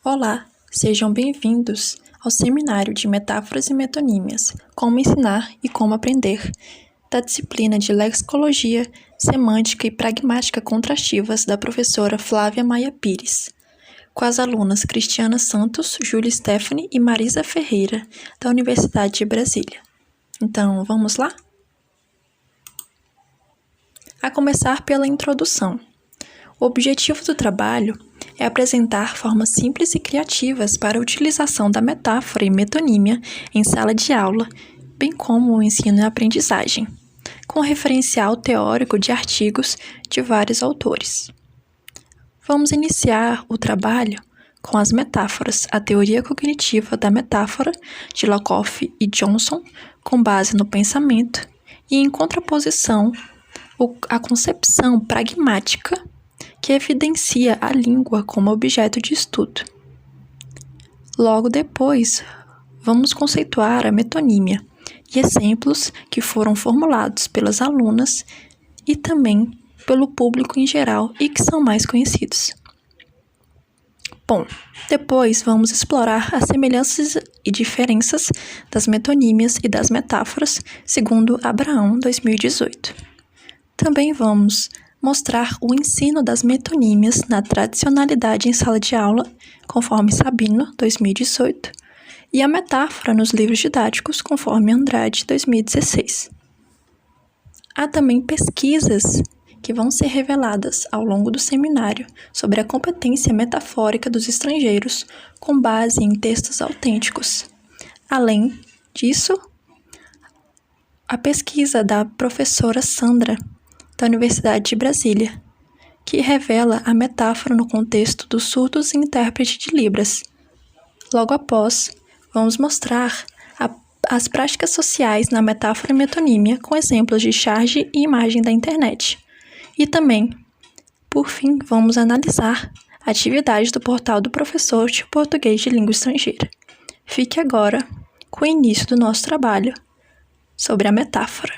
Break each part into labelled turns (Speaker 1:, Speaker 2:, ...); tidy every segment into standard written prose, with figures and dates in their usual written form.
Speaker 1: Olá, sejam bem-vindos ao seminário de Metáforas e Metonímias, Como Ensinar e Como Aprender, da disciplina de Lexicologia, Semântica e Pragmática Contrastivas da professora Flávia Maia Pires, com as alunas Cristiana Santos, Júlia Stephanie e Marisa Ferreira, da Universidade de Brasília. Então, vamos lá? A começar pela introdução. O objetivo do trabalho é apresentar formas simples e criativas para a utilização da metáfora e metonímia em sala de aula, bem como o ensino e aprendizagem, com referencial teórico de artigos de vários autores. Vamos iniciar o trabalho com as metáforas, a teoria cognitiva da metáfora de Lakoff e Johnson, com base no pensamento, e em contraposição, a concepção pragmática que evidencia a língua como objeto de estudo. Logo depois, vamos conceituar a metonímia e exemplos que foram formulados pelas alunas e também pelo público em geral e que são mais conhecidos. Bom, depois vamos explorar as semelhanças e diferenças das metonímias e das metáforas, segundo Abraão, 2018. Também vamos mostrar o ensino das metonímias na tradicionalidade em sala de aula, conforme Sabino, 2018, e a metáfora nos livros didáticos, conforme Andrade, 2016. Há também pesquisas que vão ser reveladas ao longo do seminário sobre a competência metafórica dos estrangeiros com base em textos autênticos. Além disso, a pesquisa da professora Sandra, da Universidade de Brasília, que revela a metáfora no contexto dos surdos e intérprete de Libras. Logo após, vamos mostrar as práticas sociais na metáfora e metonímia com exemplos de charge e imagem da internet. E também, por fim, vamos analisar a atividade do portal do professor de português de língua estrangeira. Fique agora com o início do nosso trabalho sobre a metáfora.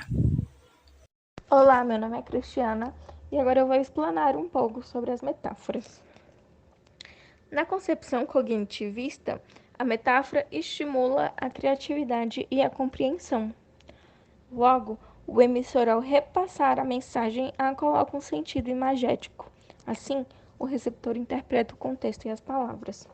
Speaker 2: Olá, meu nome é Cristiana e agora eu vou explanar um pouco sobre as metáforas. Na concepção cognitivista, a metáfora estimula a criatividade e a compreensão. Logo, o emissor, ao repassar a mensagem, a coloca um sentido imagético. Assim, o receptor interpreta o contexto e as palavras.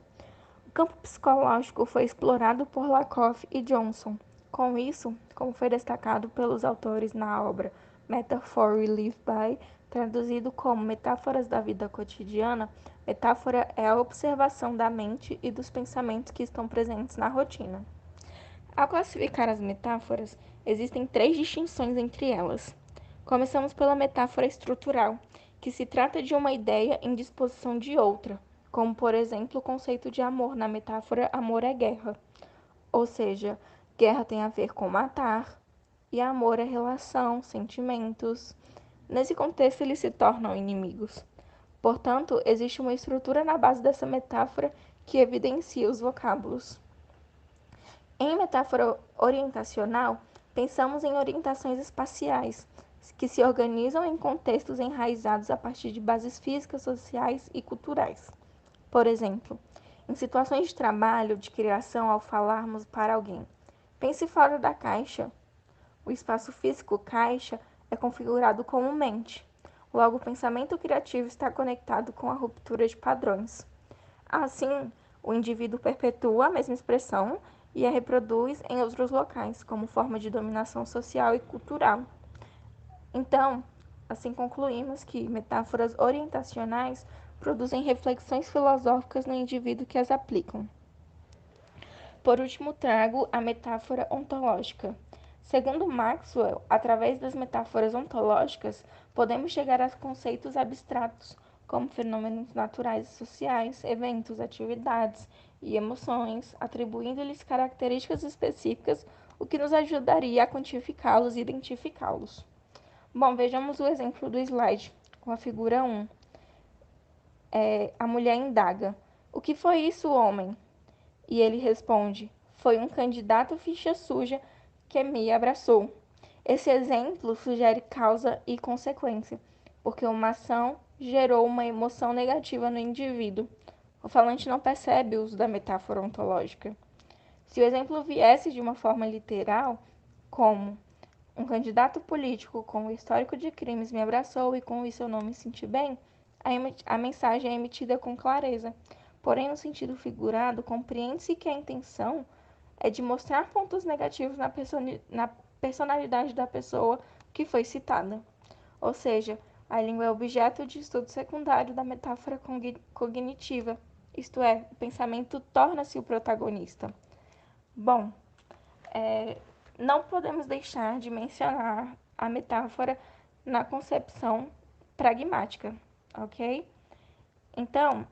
Speaker 2: O campo psicológico foi explorado por Lakoff e Johnson. Com isso, como foi destacado pelos autores na obra Metaphor We Live By, traduzido como Metáforas da Vida Cotidiana, metáfora é a observação da mente e dos pensamentos que estão presentes na rotina. Ao classificar as metáforas, existem 3 distinções entre elas. Começamos pela metáfora estrutural, que se trata de uma ideia em disposição de outra, como, por exemplo, o conceito de amor na metáfora amor é guerra. Ou seja, guerra tem a ver com matar, e amor é relação, sentimentos. Nesse contexto, eles se tornam inimigos. Portanto, existe uma estrutura na base dessa metáfora que evidencia os vocábulos. Em metáfora orientacional, pensamos em orientações espaciais, que se organizam em contextos enraizados a partir de bases físicas, sociais e culturais. Por exemplo, em situações de trabalho, de criação, ao falarmos para alguém, pense fora da caixa. O espaço físico caixa é configurado como mente. Logo, o pensamento criativo está conectado com a ruptura de padrões. Assim, o indivíduo perpetua a mesma expressão e a reproduz em outros locais, como forma de dominação social e cultural. Então, assim concluímos que metáforas orientacionais produzem reflexões filosóficas no indivíduo que as aplicam. Por último, trago a metáfora ontológica. Segundo Maxwell, através das metáforas ontológicas, podemos chegar a conceitos abstratos, como fenômenos naturais e sociais, eventos, atividades e emoções, atribuindo-lhes características específicas, o que nos ajudaria a quantificá-los e identificá-los. Bom, vejamos o exemplo do slide, com a figura 1. A mulher indaga: "O que foi isso, homem?" E ele responde: "Foi um candidato ficha suja que me abraçou." Esse exemplo sugere causa e consequência, porque uma ação gerou uma emoção negativa no indivíduo. O falante não percebe o uso da metáfora ontológica. Se o exemplo viesse de uma forma literal, como um candidato político com o histórico de crimes me abraçou e com isso eu não me senti bem, a mensagem é emitida com clareza. Porém, no sentido figurado, compreende-se que a intenção é de mostrar pontos negativos na personalidade da pessoa que foi citada. Ou seja, a língua é objeto de estudo secundário da metáfora cognitiva, isto é, o pensamento torna-se o protagonista. Bom, não podemos deixar de mencionar a metáfora na concepção pragmática, ok? Então,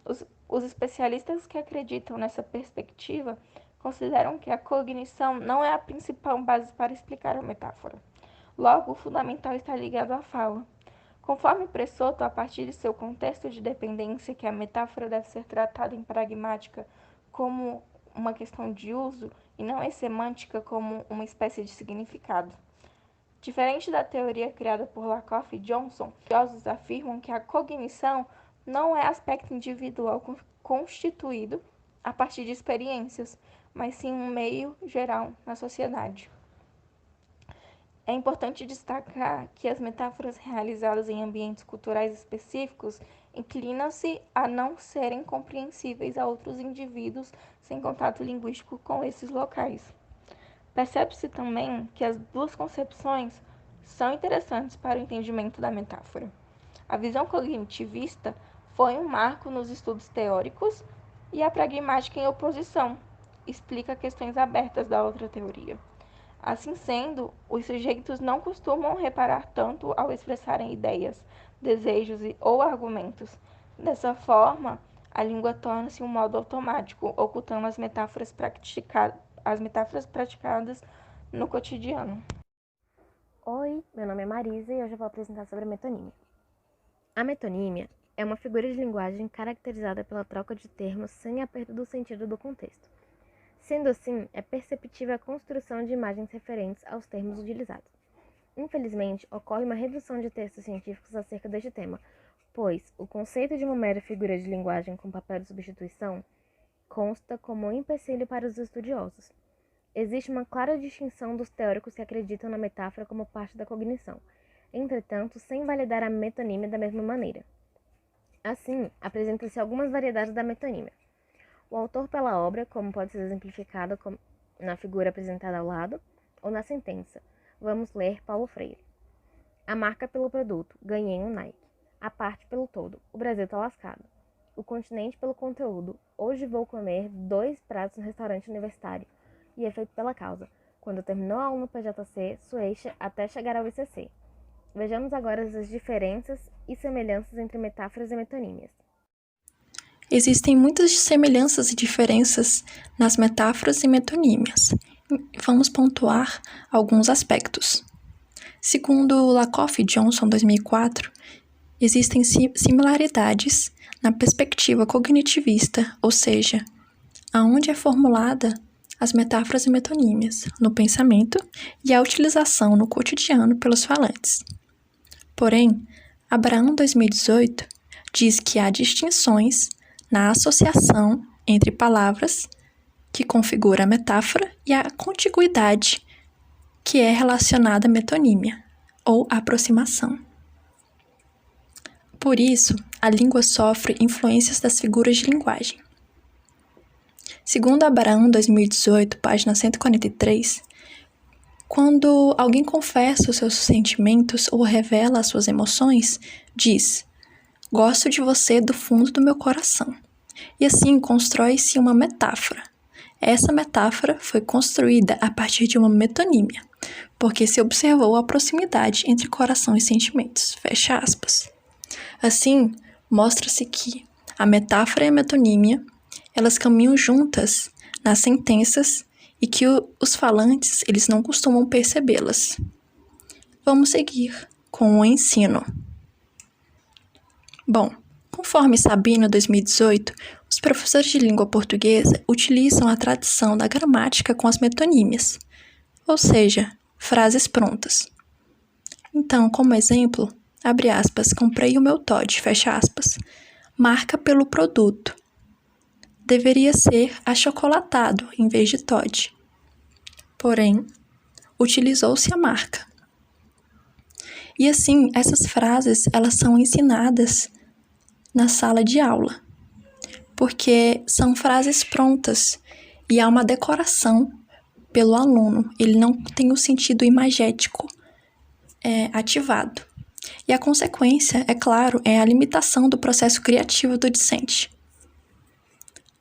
Speaker 2: os especialistas que acreditam nessa perspectiva consideram que a cognição não é a principal base para explicar a metáfora. Logo, o fundamental está ligado à fala. Conforme Pressoto, a partir de seu contexto de dependência, que a metáfora deve ser tratada em pragmática como uma questão de uso e não em semântica como uma espécie de significado. Diferente da teoria criada por Lakoff e Johnson, estudiosos afirmam que a cognição não é aspecto individual constituído a partir de experiências, mas sim um meio geral na sociedade. É importante destacar que as metáforas realizadas em ambientes culturais específicos inclinam-se a não serem compreensíveis a outros indivíduos sem contato linguístico com esses locais. Percebe-se também que as duas concepções são interessantes para o entendimento da metáfora. A visão cognitivista foi um marco nos estudos teóricos e a pragmática em oposição explica questões abertas da outra teoria. Assim sendo, os sujeitos não costumam reparar tanto ao expressarem ideias, desejos ou argumentos. Dessa forma, a língua torna-se um modo automático, ocultando as metáforas praticadas no cotidiano.
Speaker 3: Oi, meu nome é Marisa e hoje eu vou apresentar sobre a metonímia. A metonímia é uma figura de linguagem caracterizada pela troca de termos sem a perda do sentido do contexto. Sendo assim, é perceptível a construção de imagens referentes aos termos utilizados. Infelizmente, ocorre uma redução de textos científicos acerca deste tema, pois o conceito de uma mera figura de linguagem com papel de substituição consta como um empecilho para os estudiosos. Existe uma clara distinção dos teóricos que acreditam na metáfora como parte da cognição, entretanto, sem validar a metonímia da mesma maneira. Assim, apresentam-se algumas variedades da metonímia. O autor pela obra, como pode ser exemplificado na figura apresentada ao lado, ou na sentença. Vamos ler Paulo Freire. A marca pelo produto, ganhei um Nike. A parte pelo todo, o Brasil tá lascado. O continente pelo conteúdo, hoje vou comer 2 pratos no restaurante universitário. E é feito pela causa. Quando terminou a aula no PJC, Sueixa até chegar ao ICC. Vejamos agora as diferenças e semelhanças entre metáforas e metonímias.
Speaker 1: Existem muitas semelhanças e diferenças nas metáforas e metonímias. Vamos pontuar alguns aspectos. Segundo Lakoff e Johnson, 2004, existem similaridades na perspectiva cognitivista, ou seja, aonde é formulada as metáforas e metonímias, no pensamento e a utilização no cotidiano pelos falantes. Porém, Abraham, 2018, diz que há distinções na associação entre palavras que configura a metáfora e a contiguidade que é relacionada à metonímia, ou aproximação. Por isso, a língua sofre influências das figuras de linguagem. Segundo Abraham, 2018, página 143, quando alguém confessa os seus sentimentos ou revela as suas emoções, diz: gosto de você do fundo do meu coração. E assim constrói-se uma metáfora. Essa metáfora foi construída a partir de uma metonímia, porque se observou a proximidade entre coração e sentimentos. Fecha aspas. Assim, mostra-se que a metáfora e a metonímia, elas caminham juntas nas sentenças e que os falantes, eles não costumam percebê-las. Vamos seguir com o ensino. Bom, conforme Sabino, 2018, os professores de língua portuguesa utilizam a tradição da gramática com as metonímias, ou seja, frases prontas. Então, como exemplo, abre aspas, comprei o meu Toddy, fecha aspas, marca pelo produto. deveria ser achocolatado em vez de Toddy. Porém, utilizou-se a marca. E assim, essas frases, elas são ensinadas na sala de aula, porque são frases prontas e há uma decoração pelo aluno, ele não tem o sentido imagético ativado. E a consequência, é claro, é a limitação do processo criativo do discente.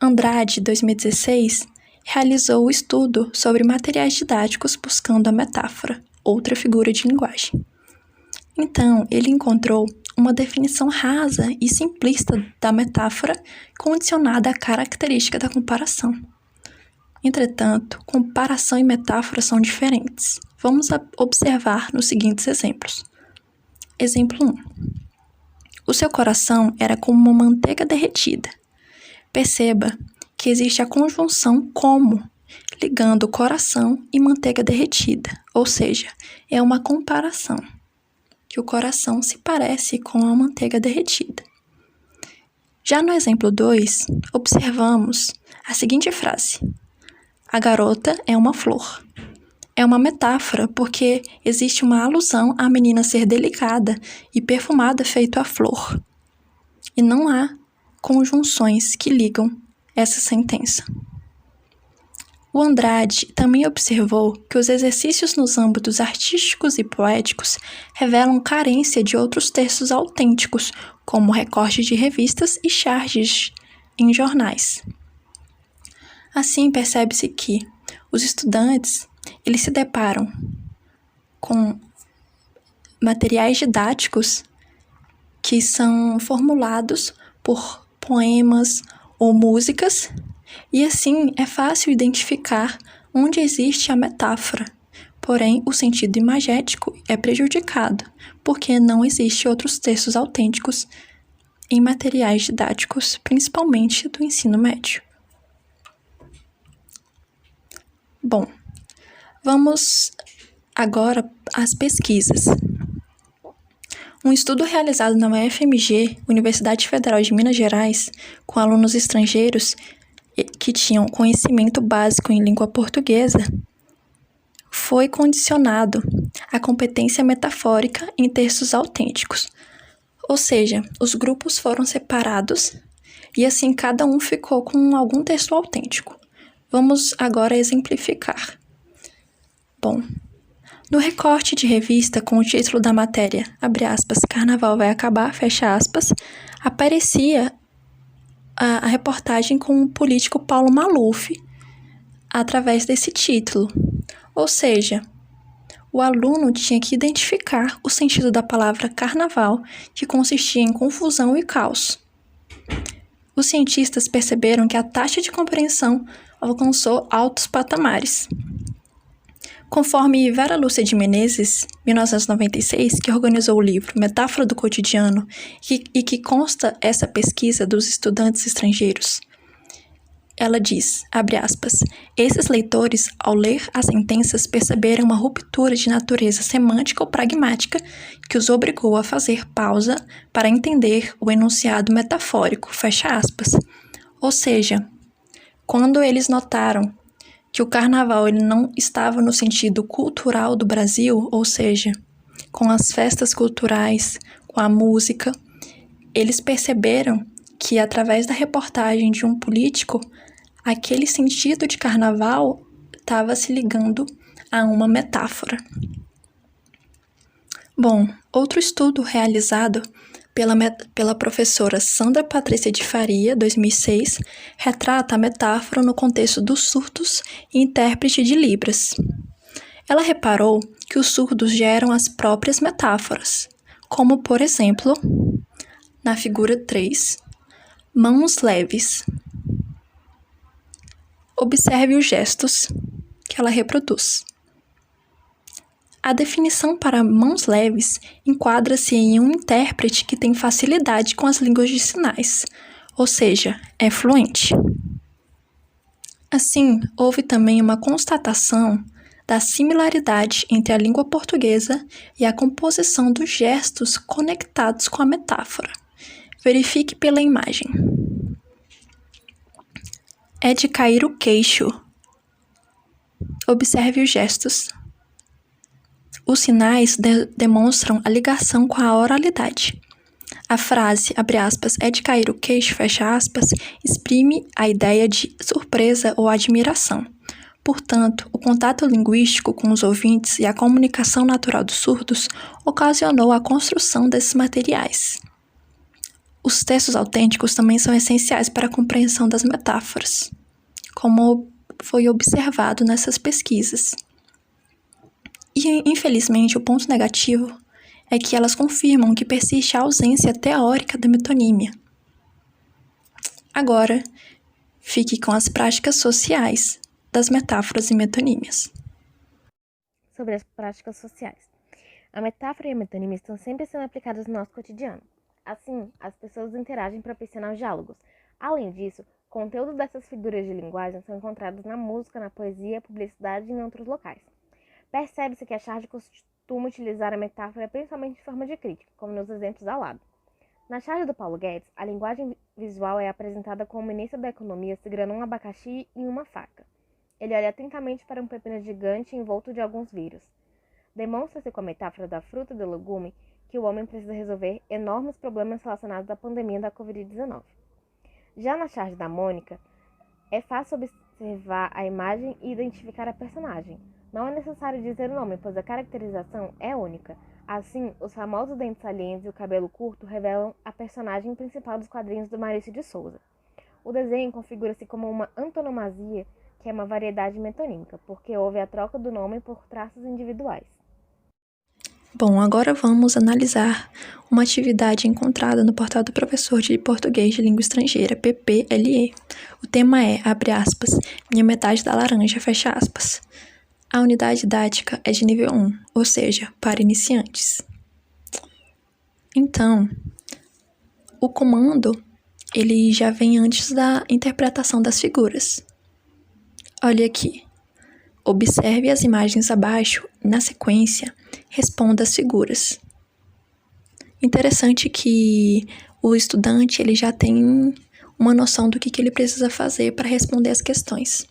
Speaker 1: Andrade, 2016, realizou o estudo sobre materiais didáticos buscando a metáfora, outra figura de linguagem. Então, ele encontrou uma definição rasa e simplista da metáfora condicionada à característica da comparação. Entretanto, comparação e metáfora são diferentes. Vamos observar nos seguintes exemplos. Exemplo 1. O seu coração era como uma manteiga derretida. Perceba que existe a conjunção como, ligando coração e manteiga derretida, ou seja, é uma comparação, que o coração se parece com a manteiga derretida. Já no exemplo 2, observamos a seguinte frase: a garota é uma flor. É uma metáfora porque existe uma alusão à menina ser delicada e perfumada feito a flor. E não há conjunções que ligam essa sentença. O Andrade também observou que os exercícios nos âmbitos artísticos e poéticos revelam carência de outros textos autênticos, como recortes de revistas e charges em jornais. Assim, percebe-se que os estudantes eles se deparam com materiais didáticos que são formulados por poemas ou músicas, e assim é fácil identificar onde existe a metáfora. Porém, o sentido imagético é prejudicado, porque não existe outros textos autênticos em materiais didáticos, principalmente do ensino médio. Bom, vamos agora às pesquisas. Um estudo realizado na UFMG, Universidade Federal de Minas Gerais, com alunos estrangeiros que tinham conhecimento básico em língua portuguesa, foi condicionado à competência metafórica em textos autênticos. Ou seja, os grupos foram separados e assim cada um ficou com algum texto autêntico. Vamos agora exemplificar. Bom, no recorte de revista com o título da matéria, abre aspas, Carnaval vai acabar, fecha aspas, aparecia a reportagem com o político Paulo Maluf através desse título. Ou seja, o aluno tinha que identificar o sentido da palavra carnaval, que consistia em confusão e caos. Os cientistas perceberam que a taxa de compreensão alcançou altos patamares. Conforme Vera Lúcia de Menezes, 1996, que organizou o livro Metáfora do Cotidiano e que consta essa pesquisa dos estudantes estrangeiros, ela diz, abre aspas, esses leitores, ao ler as sentenças, perceberam uma ruptura de natureza semântica ou pragmática que os obrigou a fazer pausa para entender o enunciado metafórico, fecha aspas. Ou seja, quando eles notaram que o carnaval ele não estava no sentido cultural do Brasil, ou seja, com as festas culturais, com a música, eles perceberam que através da reportagem de um político, aquele sentido de carnaval estava se ligando a uma metáfora. Bom, outro estudo realizado pela professora Sandra Patrícia de Faria, 2006, retrata a metáfora no contexto dos surdos e intérprete de Libras. Ela reparou que os surdos geram as próprias metáforas, como, por exemplo, na figura 3, mãos leves. Observe os gestos que ela reproduz. A definição para mãos leves enquadra-se em um intérprete que tem facilidade com as línguas de sinais, ou seja, é fluente. Assim, houve também uma constatação da similaridade entre a língua portuguesa e a composição dos gestos conectados com a metáfora. Verifique pela imagem. é de cair o queixo. Observe os gestos. Os sinais demonstram a ligação com a oralidade. A frase, abre aspas, é de cair o queixo, fecha aspas, exprime a ideia de surpresa ou admiração. Portanto, o contato linguístico com os ouvintes e a comunicação natural dos surdos ocasionou a construção desses materiais. Os textos autênticos também são essenciais para a compreensão das metáforas, como foi observado nessas pesquisas. E, infelizmente, o ponto negativo é que elas confirmam que persiste a ausência teórica da metonímia. Agora, fique com as práticas sociais das metáforas e metonímias.
Speaker 3: Sobre as práticas sociais. A metáfora e a metonímia estão sempre sendo aplicadas no nosso cotidiano. Assim, as pessoas interagem propiciando diálogos. Além disso, conteúdos dessas figuras de linguagem são encontrados na música, na poesia, publicidade e em outros locais. Percebe-se que a charge costuma utilizar a metáfora principalmente em forma de crítica, como nos exemplos ao lado. Na charge do Paulo Guedes, a linguagem visual é apresentada como o ministro da Economia segurando um abacaxi e uma faca. Ele olha atentamente para um pepino gigante envolto de alguns vírus. Demonstra-se com a metáfora da fruta e do legume que o homem precisa resolver enormes problemas relacionados à pandemia da Covid-19. Já na charge da Mônica, é fácil observar a imagem e identificar a personagem. Não é necessário dizer o nome, pois a caracterização é única. Assim, os famosos dentes salientes e o cabelo curto revelam a personagem principal dos quadrinhos do Maurício de Souza. O desenho configura-se como uma antonomasia, que é uma variedade metonímica, porque houve a troca do nome por traços individuais.
Speaker 1: Bom, agora vamos analisar uma atividade encontrada no portal do professor de português de língua estrangeira, PPLE. O tema é, abre aspas, minha metade da laranja, fecha aspas. A unidade didática é de nível 1, ou seja, para iniciantes. Então, o comando, ele já vem antes da interpretação das figuras. Olha aqui. Observe as imagens abaixo e, na sequência, responda as figuras. Interessante que o estudante ele já tem uma noção do que ele precisa fazer para responder as questões.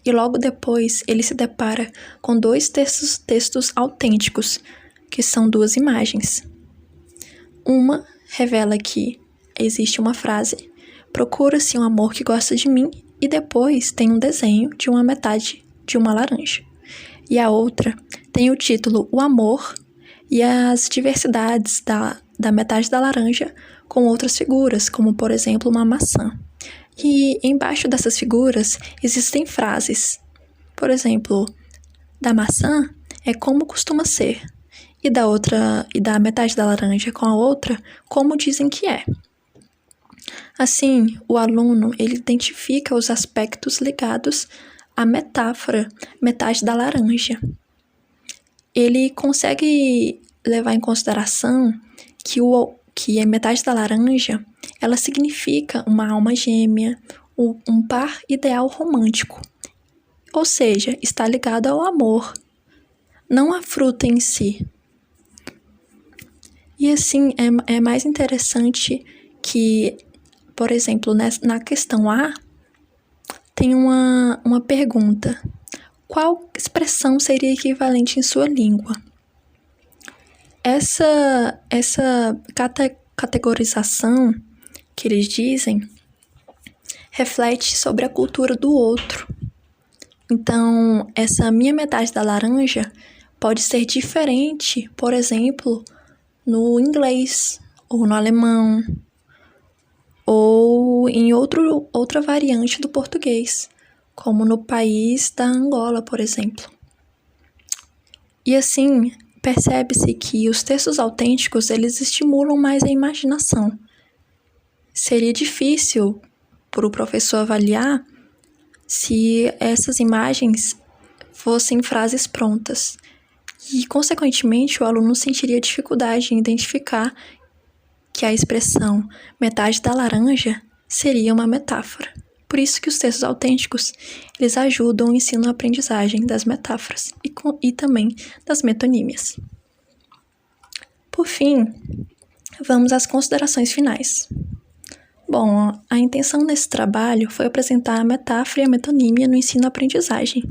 Speaker 1: E logo depois ele se depara com dois textos autênticos, que são duas imagens. Uma revela que existe uma frase, procura-se um amor que gosta de mim, e depois tem um desenho de uma metade de uma laranja. E a outra tem o título O Amor e as diversidades da metade da laranja com outras figuras, como por exemplo uma maçã. E embaixo dessas figuras existem frases. Por exemplo, da maçã é como costuma ser, e da metade da laranja com a outra, como dizem que é. Assim, o aluno ele identifica os aspectos ligados à metáfora metade da laranja. Ele consegue levar em consideração que a metade da laranja ela significa uma alma gêmea, um par ideal romântico. Ou seja, está ligado ao amor, não à fruta em si. E assim, é mais interessante que, por exemplo, na questão A, tem uma pergunta. Qual expressão seria equivalente em sua língua? Essa categorização que eles dizem reflete sobre a cultura do outro. Então, essa minha metade da laranja pode ser diferente, por exemplo, no inglês, ou no alemão, ou em outra variante do português, como no país da Angola, por exemplo. E assim, percebe-se que os textos autênticos, eles estimulam mais a imaginação. Seria difícil para o professor avaliar se essas imagens fossem frases prontas. E, consequentemente, o aluno sentiria dificuldade em identificar que a expressão metade da laranja seria uma metáfora. Por isso que os textos autênticos, eles ajudam o ensino-aprendizagem das metáforas e também das metonímias. Por fim, vamos às considerações finais. Bom, a intenção nesse trabalho foi apresentar a metáfora e a metonímia no ensino-aprendizagem.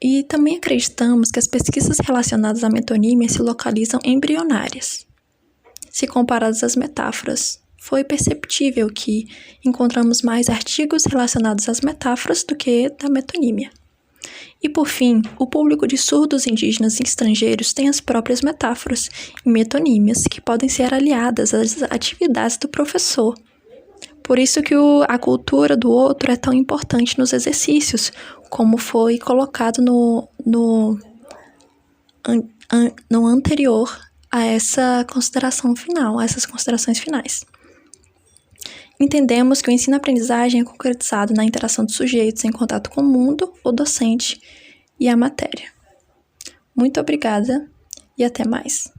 Speaker 1: E também acreditamos que as pesquisas relacionadas à metonímia se localizam embrionárias. Se comparadas às metáforas, foi perceptível que encontramos mais artigos relacionados às metáforas do que da metonímia. E por fim, o público de surdos indígenas e estrangeiros tem as próprias metáforas e metonímias que podem ser aliadas às atividades do professor. Por isso que a cultura do outro é tão importante nos exercícios, como foi colocado no anterior a essa consideração final, a essas considerações finais. Entendemos que o ensino-aprendizagem é concretizado na interação dos sujeitos em contato com o mundo, o docente e a matéria. Muito obrigada e até mais.